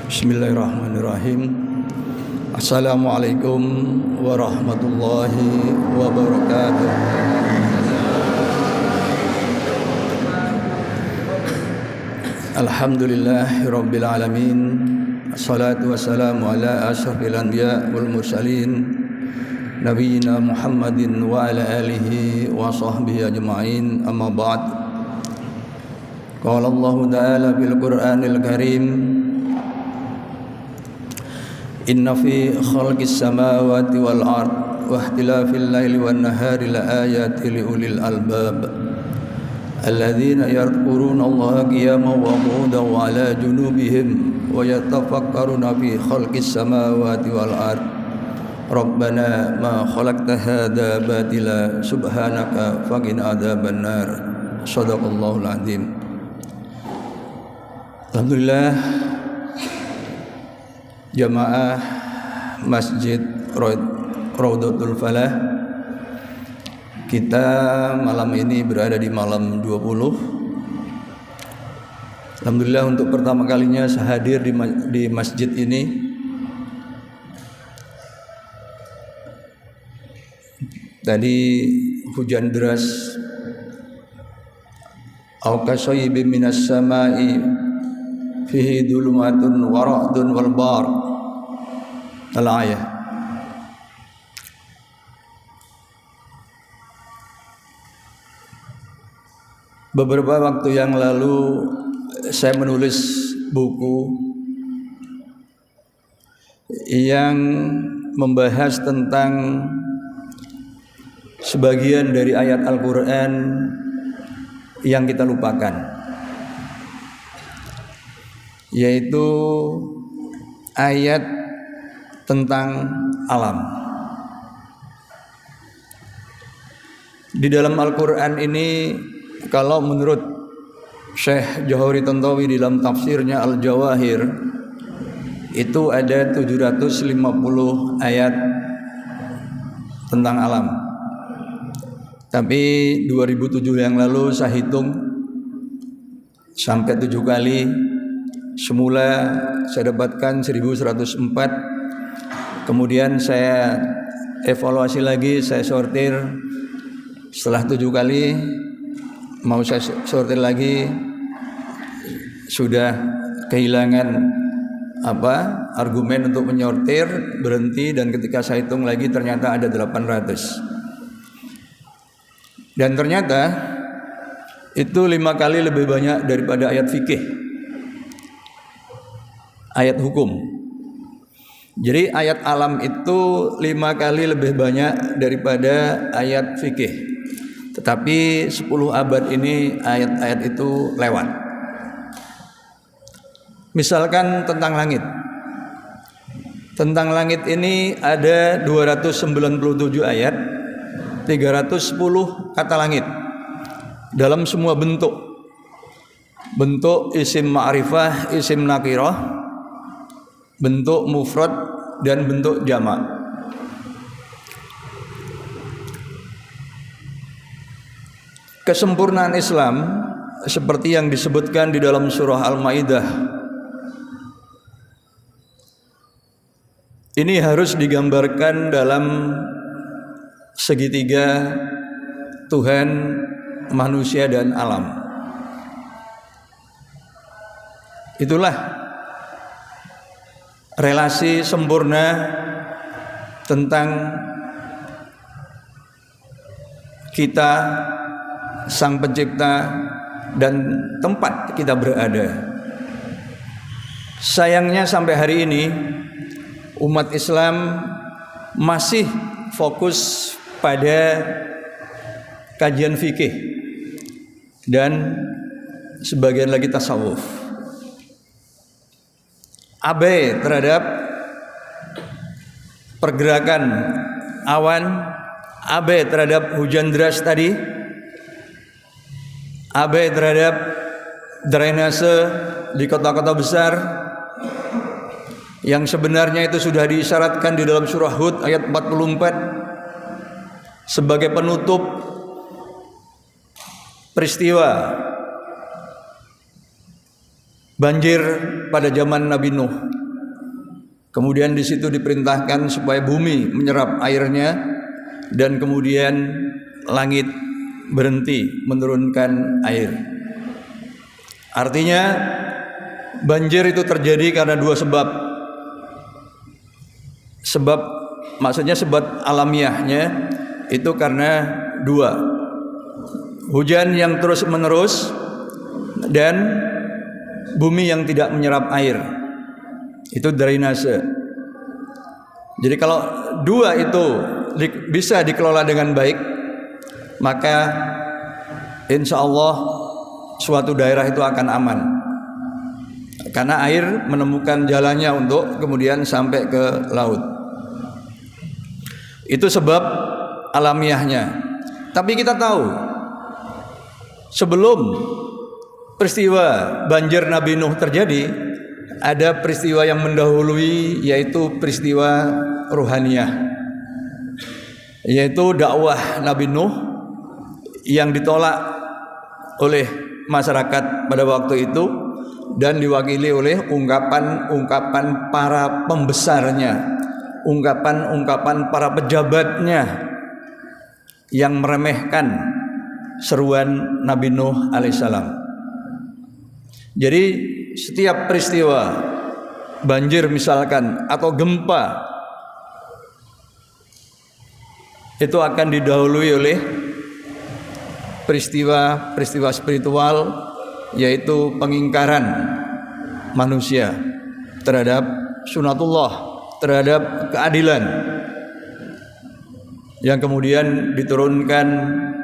Bismillahirrahmanirrahim. Assalamualaikum warahmatullahi wabarakatuh. Alhamdulillahirabbil alamin. Assalatu wassalamu ala asyrafil anbiya wal mursalin nabiyina Muhammadin wa ala alihi wa sahbihi ajma'in. Amma ba'd. Qala Allah ta'ala fil Qur'anil Karim: Inna fi khalqis samawati wal ard wa ikhtilafil laili wan nahari la ayatin li ulil albab alladzina yadhkuruna Allaha qiyaman wa qu'udan wa 'ala junubihim wa yatafakkaruna fi khalqis samawati wal ard Rabbana ma khalaqta hadza batila subhanaka faqina adzabannar. Shadaqallahul azim. Alhamdulillah, jamaah Masjid Raudhatul Falah, kita malam ini berada di malam 20. Alhamdulillah, untuk pertama kalinya saya hadir di masjid ini. Tadi hujan deras, au kasayyibin minas samai fihi dhulumatun wa ra'dun wal bar. Al-ayah. Beberapa waktu yang lalu saya menulis buku yang membahas tentang sebagian dari ayat Al-Quran yang kita lupakan, yaitu ayat tentang alam. Di dalam Al-Quran ini, kalau menurut Syekh Johari Tontowi di dalam tafsirnya Al-Jawahir, itu ada 750 ayat tentang alam. Tapi 2007 yang lalu saya hitung sampai 7 kali. Semula saya dapatkan 1104. Kemudian saya evaluasi lagi, saya sortir. Setelah 7 kali mau saya sortir lagi, sudah kehilangan argumen untuk menyortir, berhenti, dan ketika saya hitung lagi ternyata ada 800. Dan ternyata itu 5 kali lebih banyak daripada ayat fikih, ayat hukum. Jadi ayat alam itu 5 kali lebih banyak daripada ayat fikih. Tetapi 10 abad ini ayat-ayat itu lewat. Misalkan tentang langit. Tentang langit ini ada 297 ayat, 310 kata langit dalam semua bentuk. Bentuk isim ma'rifah, isim nakirah, bentuk mufrad, dan bentuk jamak. Kesempurnaan Islam seperti yang disebutkan di dalam surah Al-Maidah ini harus digambarkan dalam segitiga Tuhan, manusia, dan alam. Itulah relasi sempurna tentang kita, Sang Pencipta, dan tempat kita berada. Sayangnya sampai hari ini umat Islam masih fokus pada kajian fikih dan sebagian lagi tasawuf. Abai terhadap pergerakan awan, abai terhadap hujan deras tadi, abai terhadap drainase di kota-kota besar yang sebenarnya itu sudah diisyaratkan di dalam surah Hud ayat 44 sebagai penutup peristiwa banjir pada zaman Nabi Nuh. Kemudian di situ diperintahkan supaya bumi menyerap airnya dan kemudian langit berhenti menurunkan air. Artinya banjir itu terjadi karena dua sebab. Maksudnya sebab alamiahnya itu karena dua. Hujan yang terus menerus dan bumi yang tidak menyerap air. Itu drainase. Jadi kalau dua itu bisa dikelola dengan baik, maka insya Allah suatu daerah itu akan aman. Karena air menemukan jalannya untuk kemudian sampai ke laut. Itu sebab alamiahnya. Tapi kita tahu sebelum peristiwa banjir Nabi Nuh terjadi, ada peristiwa yang mendahului, yaitu peristiwa ruhaniyah, yaitu dakwah Nabi Nuh yang ditolak oleh masyarakat pada waktu itu dan diwakili oleh ungkapan-ungkapan para pembesarnya, ungkapan-ungkapan para pejabatnya yang meremehkan seruan Nabi Nuh alaihissalam. Jadi setiap peristiwa banjir misalkan atau gempa itu akan didahului oleh peristiwa spiritual, yaitu pengingkaran manusia terhadap sunatullah, terhadap keadilan, yang kemudian diturunkan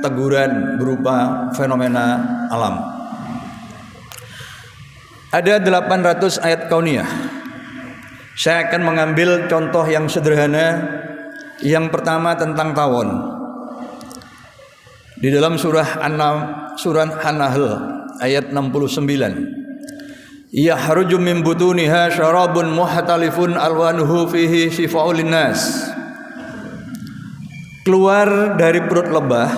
teguran berupa fenomena alam. Ada 800 ayat kauniyah. Saya akan mengambil contoh yang sederhana. Yang pertama tentang tawon. Di dalam surah An-Nahl ayat 69. Yahruju min butuniha syarabun muhtalifun alwanuhu fihi shifaa'ul linnas. Keluar dari perut lebah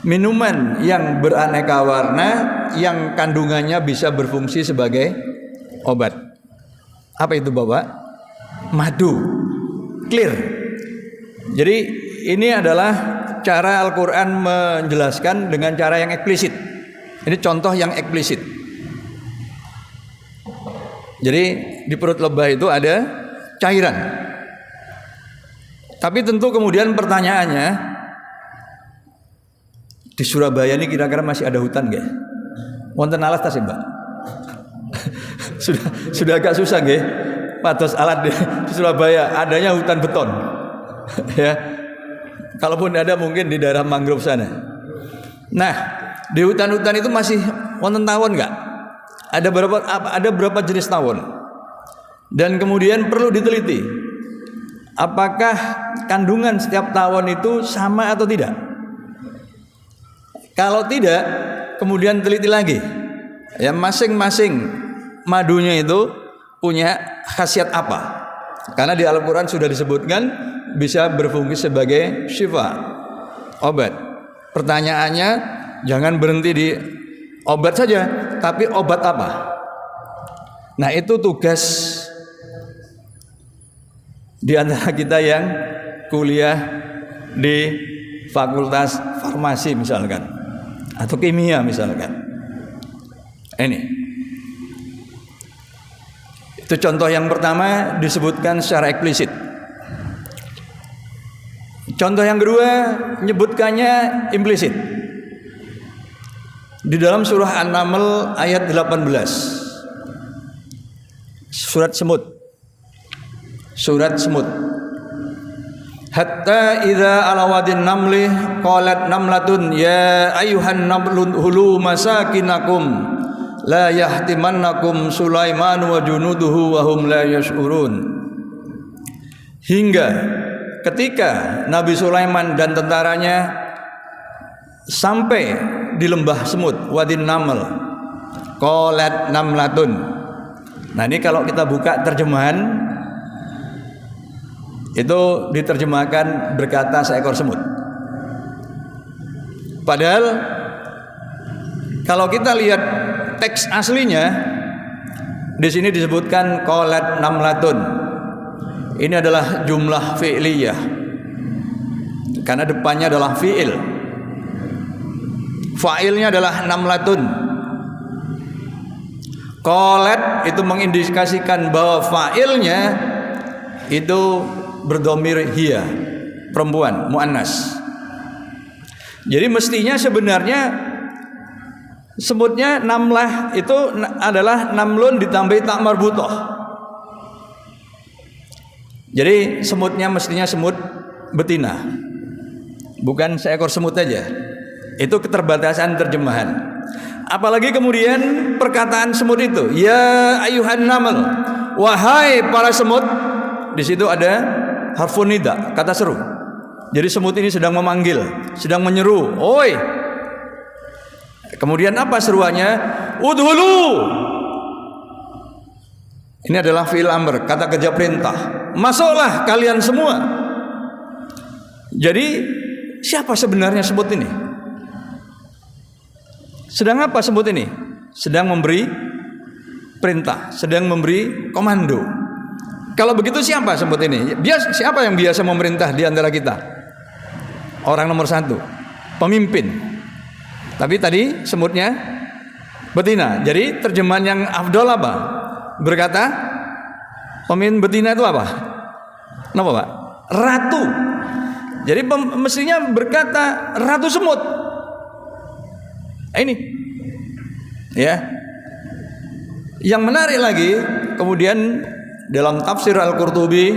minuman yang beraneka warna yang kandungannya bisa berfungsi sebagai obat. Apa itu Bapak? Madu. Clear. Jadi ini adalah cara Al-Quran menjelaskan dengan cara yang eksplisit. Ini contoh yang eksplisit. Jadi di perut lebah itu ada cairan. Tapi tentu kemudian pertanyaannya, di Surabaya ini kira-kira masih ada hutan nggak? Wonten alat tas ya Mbak? sudah agak susah nggak? Patos alat di Surabaya adanya hutan beton. Ya, kalaupun ada mungkin di daerah mangrove sana. Nah, di hutan-hutan itu masih wonten tawon nggak? Ada berapa jenis tawon? Dan kemudian perlu diteliti, apakah kandungan setiap tawon itu sama atau tidak? Kalau tidak, kemudian teliti lagi. Ya, masing-masing madunya itu punya khasiat apa? Karena di Al-Quran sudah disebutkan bisa berfungsi sebagai syifa, obat. Pertanyaannya jangan berhenti di obat saja, tapi obat apa? Nah, itu tugas di antara kita yang kuliah di fakultas farmasi misalkan, atau kimia misalkan. Ini itu contoh yang pertama disebutkan secara eksplisit. Contoh yang kedua menyebutkannya implisit. Di dalam surah An-Naml ayat 18. Surat semut. Hatta idza alawadin namli qalat namlatun ya ayyuhan namlun hulu masakinakum la yahtimannakum Sulaiman wa junuduhu wa hum la yash'urun. Hingga ketika Nabi Sulaiman dan tentaranya sampai di lembah semut wadin naml, qalat namlatun. Nah, ini kalau kita buka terjemahan itu diterjemahkan berkata seekor semut. Padahal kalau kita lihat teks aslinya, di sini disebutkan qalat namlatun. Ini adalah jumlah fi'liyah, karena depannya adalah fi'il. Fa'ilnya adalah namlatun. Qalat itu mengindikasikan bahwa fa'ilnya itu berdomir hiya, perempuan, muannas. Jadi mestinya sebenarnya semutnya namlah itu adalah namlun ditambahi tak marbutoh. Jadi semutnya mestinya semut betina, bukan seekor semut aja. Itu keterbatasan terjemahan. Apalagi kemudian perkataan semut itu, ya ayuhan naml, wahai para semut. Di situ ada harfun nida, kata seru. Jadi semut ini sedang memanggil, sedang menyeru, oi. Kemudian apa seruannya? Udhulu. Ini adalah fi'il amr, kata kerja perintah. Masuklah kalian semua. Jadi siapa sebenarnya semut ini? Sedang apa semut ini? Sedang memberi perintah, sedang memberi komando. Kalau begitu siapa semut ini? Siapa yang biasa memerintah di antara kita? Orang nomor satu, pemimpin. Tapi tadi semutnya betina. Jadi terjemahan yang afdol apa? Berkata pemimpin betina itu apa? Kenapa Pak? Ratu. Jadi mestinya berkata ratu semut. Ini ya. Yang menarik lagi, kemudian dalam tafsir Al-Qurtubi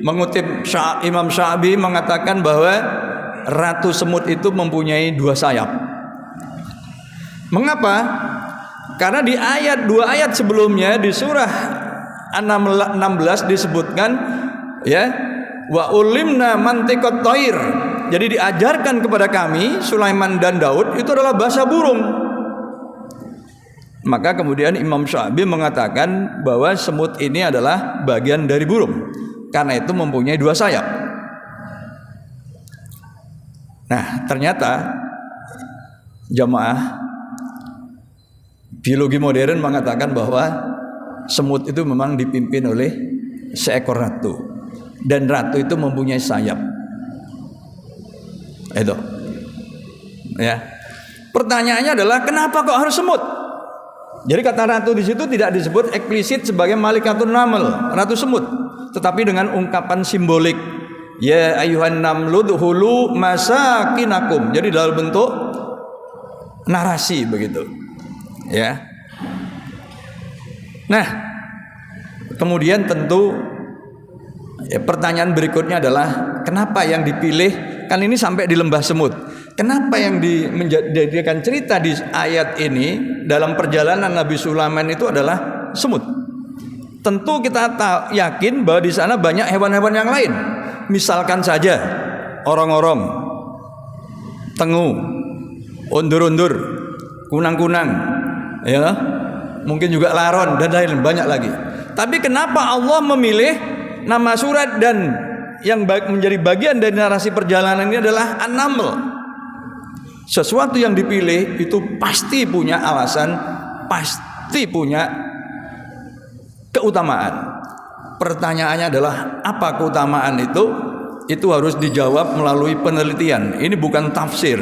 mengutip Imam Sya'bi mengatakan bahwa ratu semut itu mempunyai 2 sayap. Mengapa? Karena di dua ayat sebelumnya di surah 16 disebutkan ya, wa ulimna mantiqat thair. Jadi diajarkan kepada kami Sulaiman dan Daud itu adalah bahasa burung. Maka kemudian Imam Sya'bi mengatakan bahwa semut ini adalah bagian dari burung, karena itu mempunyai 2 sayap. Nah, ternyata jamaah biologi modern mengatakan bahwa semut itu memang dipimpin oleh seekor ratu, dan ratu itu mempunyai sayap. Itu ya. Pertanyaannya adalah kenapa kok harus semut? Jadi kata ratu di situ tidak disebut eksplisit sebagai malikatun naml, ratu semut, tetapi dengan ungkapan simbolik, ya ayuhan namludhulu masakinakum. Jadi dalam bentuk narasi begitu. Ya. Nah, kemudian tentu ya, pertanyaan berikutnya adalah kenapa yang dipilih, kan ini sampai di lembah semut. Kenapa yang menjadikan cerita di ayat ini dalam perjalanan Nabi Sulaiman itu adalah semut? Tentu kita yakin bahwa di sana banyak hewan-hewan yang lain. Misalkan saja orong-orong, tengu, undur-undur, kunang-kunang, ya, mungkin juga laron dan lain banyak lagi. Tapi kenapa Allah memilih nama surat dan yang menjadi bagian dari narasi perjalanan ini adalah An-Naml? Sesuatu yang dipilih itu pasti punya alasan, pasti punya keutamaan. Pertanyaannya adalah apa keutamaan itu? Itu harus dijawab melalui penelitian. Ini bukan tafsir.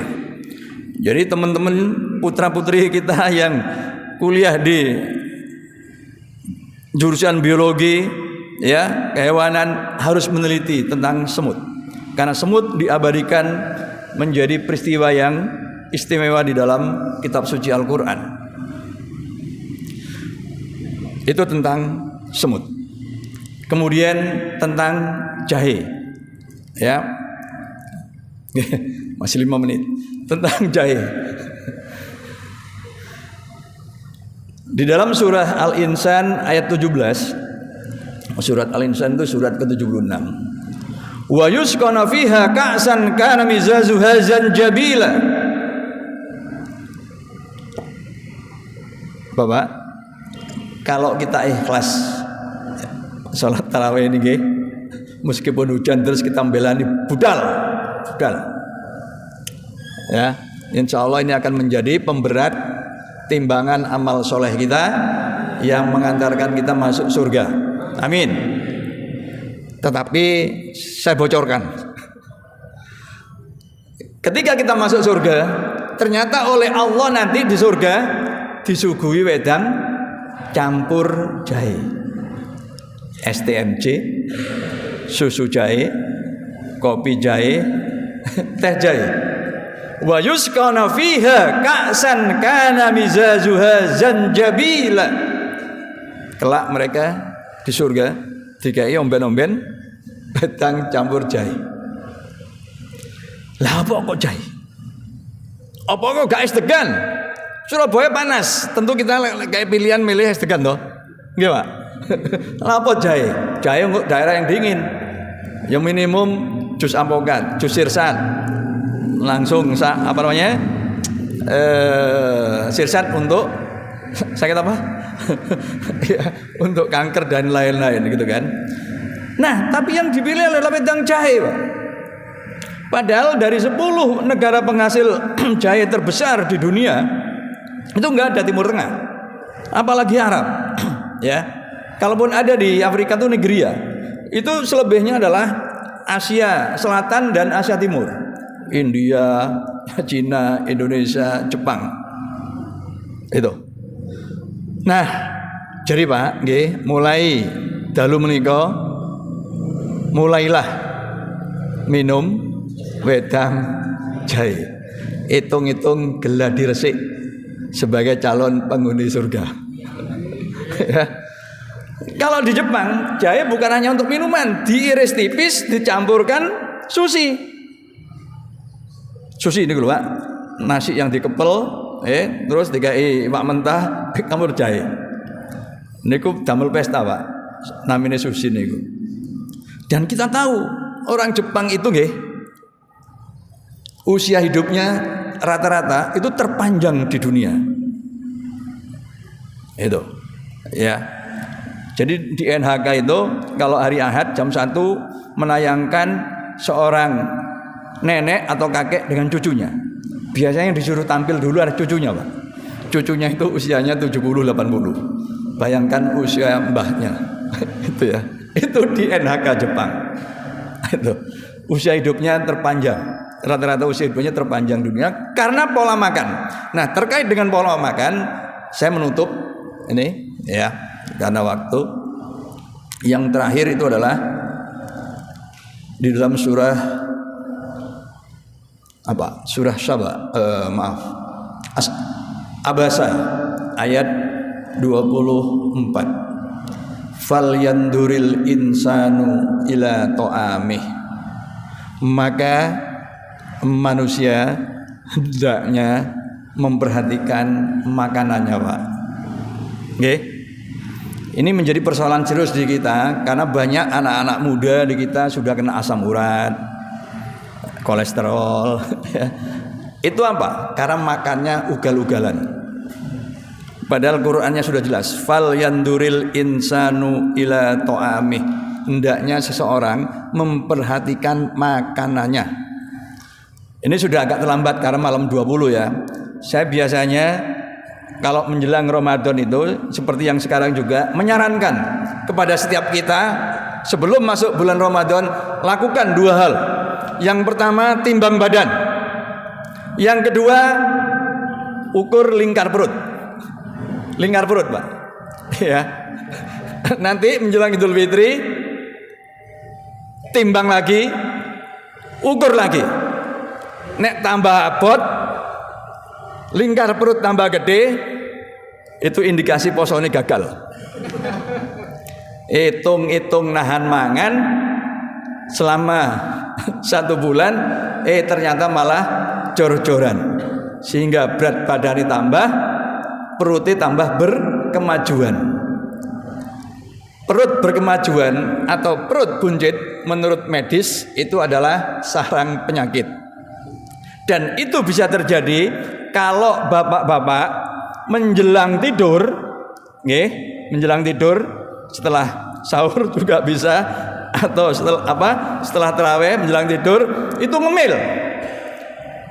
Jadi teman-teman putra-putri kita yang kuliah di jurusan biologi, ya, kehewanan harus meneliti tentang semut. Karena semut diabadikan menjadi peristiwa yang istimewa di dalam kitab suci Al-Quran. Itu tentang semut. Kemudian tentang jahe, ya. Masih 5 menit. Tentang jahe. Di dalam surah Al-Insan ayat 17, surat Al-Insan itu surat ke-76. Wa yusqana fiha ka'san kana mizazuha zanjabila. Bapak, kalau kita ikhlas salat tarawih ini, meskipun hujan terus kita belani budal. Ya, insya Allah ini akan menjadi pemberat timbangan amal soleh kita yang mengantarkan kita masuk surga. Amin. Tetapi saya bocorkan. Ketika kita masuk surga, ternyata oleh Allah nanti di surga disuguhi wedang campur jahe, STMJ, susu jahe, kopi jahe, teh jahe. Wa yusqana fiha ka'san kana mizajuha zanjabila. Kelak mereka di surga dikai omben-omben wedang campur jahe. Lah apa kok jahe? Apa kok gak es degan? Surabaya panas, tentu kita kayak pilihan milih es degan toh. Nggih, Pak. Lah apa jahe? Jahe untuk daerah yang dingin. Yang minimum jus apokat, jus sirsan. Langsung apa namanya? Sirsan untuk sakit apa? Ya, untuk kanker dan lain-lain gitu kan. Nah, tapi yang dipilih adalah wedang jahe, Pak. Padahal dari 10 negara penghasil jahe terbesar di dunia itu enggak ada Timur Tengah, apalagi Arab. Ya, kalaupun ada di Afrika itu Nigeria, itu selebihnya adalah Asia Selatan dan Asia Timur, India, Cina, Indonesia, Jepang. Itu. Nah, jadi Pak, nggih, mulai dalu menika mulailah minum wedang jahe. Hitung-hitung geladi resik sebagai calon penghuni surga. Ya. Kalau di Jepang, jahe bukan hanya untuk minuman, diiris tipis, dicampurkan sushi. Sushi ini lho, Pak. Nasi yang dikepel, terus dikai iwak mentah, campur jahe. Niku damel pesta, Pak. Namanya sushi niku. Dan kita tahu orang Jepang itu nggih, usia hidupnya rata-rata itu terpanjang di dunia. Itu. Ya. Jadi di NHK itu kalau hari Ahad jam 1 menayangkan seorang nenek atau kakek dengan cucunya. Biasanya yang disuruh tampil dulu ada cucunya, Pak. Cucunya itu usianya 70-80. Bayangkan usia mbahnya. Itu ya. Itu di NHK Jepang. Itu. Usia hidupnya terpanjang. Rata-rata usia hidupnya terpanjang dunia karena pola makan. Nah, terkait dengan pola makan, saya menutup ini ya, karena waktu. Yang terakhir itu adalah di dalam surah apa? Surah Saba, Abasa ayat 24. Falyanduril insanu ila ta'amih. Maka manusia hendaknya memperhatikan makanannya, Pak. Oke? Ini menjadi persoalan serius di kita karena banyak anak-anak muda di kita sudah kena asam urat, kolesterol. Itu apa? Karena makannya ugal-ugalan. Padahal Qur'annya sudah jelas. Fal yanduril insanu ila ta'amih. Hendaknya seseorang memperhatikan makanannya. Ini sudah agak terlambat karena malam 20 ya. Saya biasanya kalau menjelang Ramadan itu seperti yang sekarang juga menyarankan kepada setiap kita sebelum masuk bulan Ramadan lakukan 2 hal. Yang pertama timbang badan. Yang kedua ukur lingkar perut. Lingkar perut, Pak. Ya. Nanti menjelang Idul Fitri timbang lagi, ukur lagi. Nek tambah abot, lingkar perut tambah gede, itu indikasi posone gagal. Hitung-hitung nahan mangan selama 1 bulan, ternyata malah jor-joran, sehingga berat badan tambah, perutnya tambah berkemajuan. Perut berkemajuan atau perut buncit menurut medis itu adalah sarang penyakit. Dan itu bisa terjadi kalau bapak-bapak menjelang tidur, menjelang tidur setelah sahur juga bisa, atau setelah tarawih menjelang tidur itu ngemil.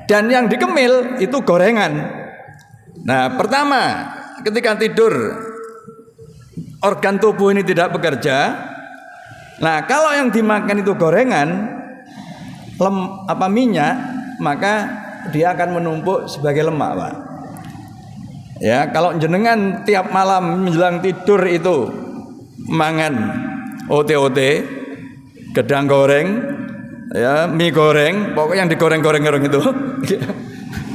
Dan yang dikemil itu gorengan. Nah, pertama ketika tidur organ tubuh ini tidak bekerja, Nah, kalau yang dimakan itu gorengan, minyak, maka dia akan menumpuk sebagai lemak, Pak. Ya, kalau jenengan tiap malam menjelang tidur itu mangan ote-ote, gedang goreng, ya, mie goreng, pokoknya yang digoreng-goreng itu,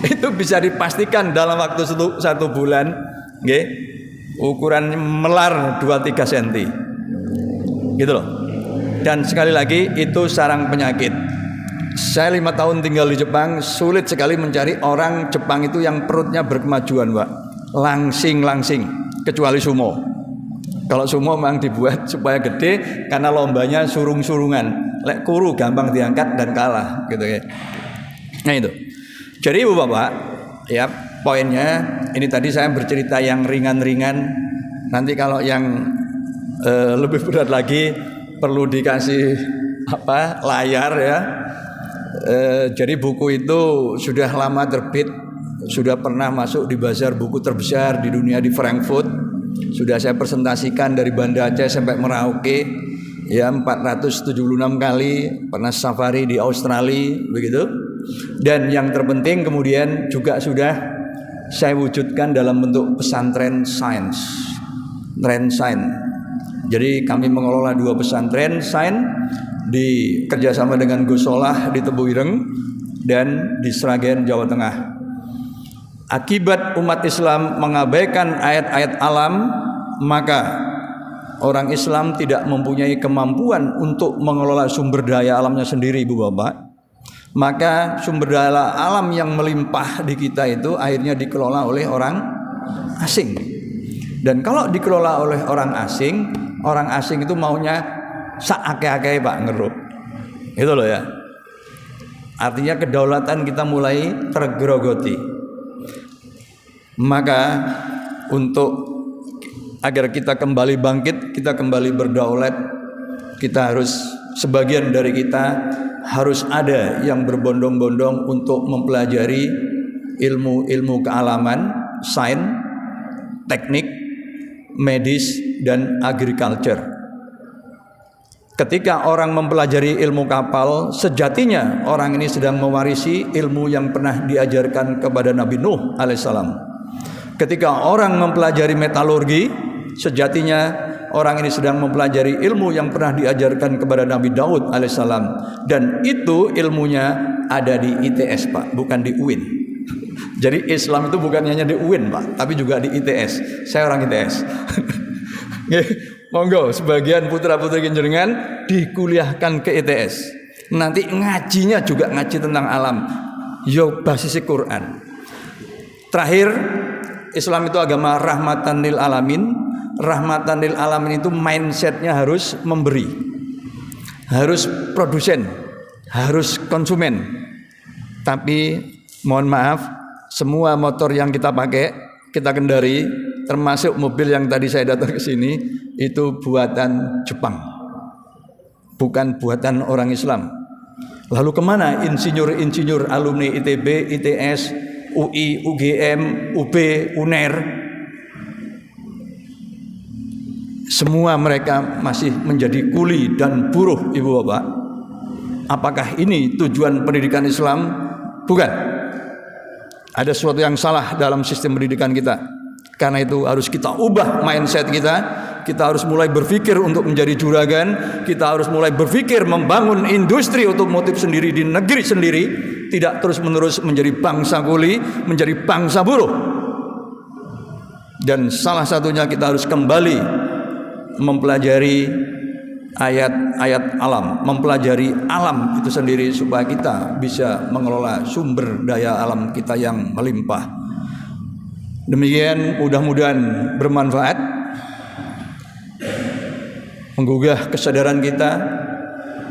itu bisa dipastikan dalam waktu satu bulan, okay, ukuran melar 2-3 cm, gitu loh. Dan sekali lagi itu sarang penyakit. Saya 5 tahun tinggal di Jepang, sulit sekali mencari orang Jepang itu yang perutnya berkemajuan, Pak. Langsing, kecuali sumo. Kalau sumo memang dibuat supaya gede karena lombanya surung-surungan. Lek kuru gampang diangkat dan kalah, gitu ya. Nah itu. Jadi Ibu Bapak, ya poinnya ini tadi saya bercerita yang ringan-ringan. Nanti kalau yang lebih berat lagi perlu dikasih layar ya. Jadi buku itu sudah lama terbit, sudah pernah masuk di bazar buku terbesar di dunia di Frankfurt. Sudah saya presentasikan dari Banda Aceh sampai Merauke, ya 476 kali, pernah safari di Australia begitu. Dan yang terpenting kemudian juga sudah saya wujudkan dalam bentuk pesantren sains, Jadi kami mengelola 2 pesantren sains di kerjasama dengan Gus Solah di Tebu Ireng dan di Sragen, Jawa Tengah. Akibat umat Islam mengabaikan ayat-ayat alam, maka orang Islam tidak mempunyai kemampuan untuk mengelola sumber daya alamnya sendiri, Ibu Bapak. Maka sumber daya alam yang melimpah di kita itu akhirnya dikelola oleh orang asing. Dan kalau dikelola oleh orang asing itu maunya sak-ake-ake Pak ngeruk. Itu loh ya. Artinya kedaulatan kita mulai tergerogoti. Maka agar kita kembali bangkit, kita kembali berdaulat, kita harus, sebagian dari kita harus ada yang berbondong-bondong untuk mempelajari ilmu kealaman, sains, teknik, medis, dan agriculture. Ketika orang mempelajari ilmu kapal, sejatinya orang ini sedang mewarisi ilmu yang pernah diajarkan kepada Nabi Nuh alaihissalam. Ketika orang mempelajari metalurgi, sejatinya orang ini sedang mempelajari ilmu yang pernah diajarkan kepada Nabi Daud alaihissalam. Dan itu ilmunya ada di ITS, Pak, bukan di UIN. Jadi Islam itu bukan hanya di UIN, Pak, tapi juga di ITS. Saya orang ITS. Monggo sebagian putra-putri jenengan dikuliahkan ke ITS. Nanti ngajinya juga ngaji tentang alam. Yo basis Quran. Terakhir, Islam itu agama rahmatan lil alamin. Rahmatan lil alamin itu mindsetnya harus memberi, harus produsen, harus konsumen. Tapi mohon maaf, semua motor yang kita pakai, kita kendari, termasuk mobil yang tadi saya datang ke sini, itu buatan Jepang, bukan buatan orang Islam. Lalu kemana insinyur-insinyur alumni ITB, ITS, UI, UGM, UB, UNER? Semua mereka masih menjadi kuli dan buruh, Ibu Bapak. Apakah ini tujuan pendidikan Islam? Bukan. Ada sesuatu yang salah dalam sistem pendidikan kita. Karena itu harus kita ubah mindset kita. Kita harus mulai berpikir untuk menjadi juragan. Kita harus mulai berpikir membangun industri otomotif sendiri di negeri sendiri. Tidak terus-menerus menjadi bangsa kuli, menjadi bangsa buruh. Dan salah satunya kita harus kembali mempelajari ayat-ayat alam, mempelajari alam itu sendiri supaya kita bisa mengelola sumber daya alam kita yang melimpah. Demikian, mudah-mudahan bermanfaat, menggugah kesadaran kita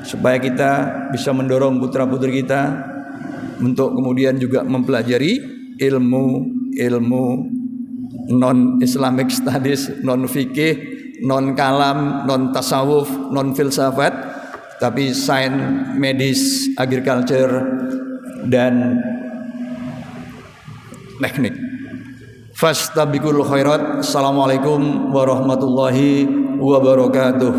supaya kita bisa mendorong putra-putri kita untuk kemudian juga mempelajari ilmu non Islamic studies, non fikih, non kalam, non tasawuf, non filsafat, tapi sains, medis, agriculture, dan teknik. Fastabiqul khairat. Assalamualaikum warahmatullahi wabarakatuh.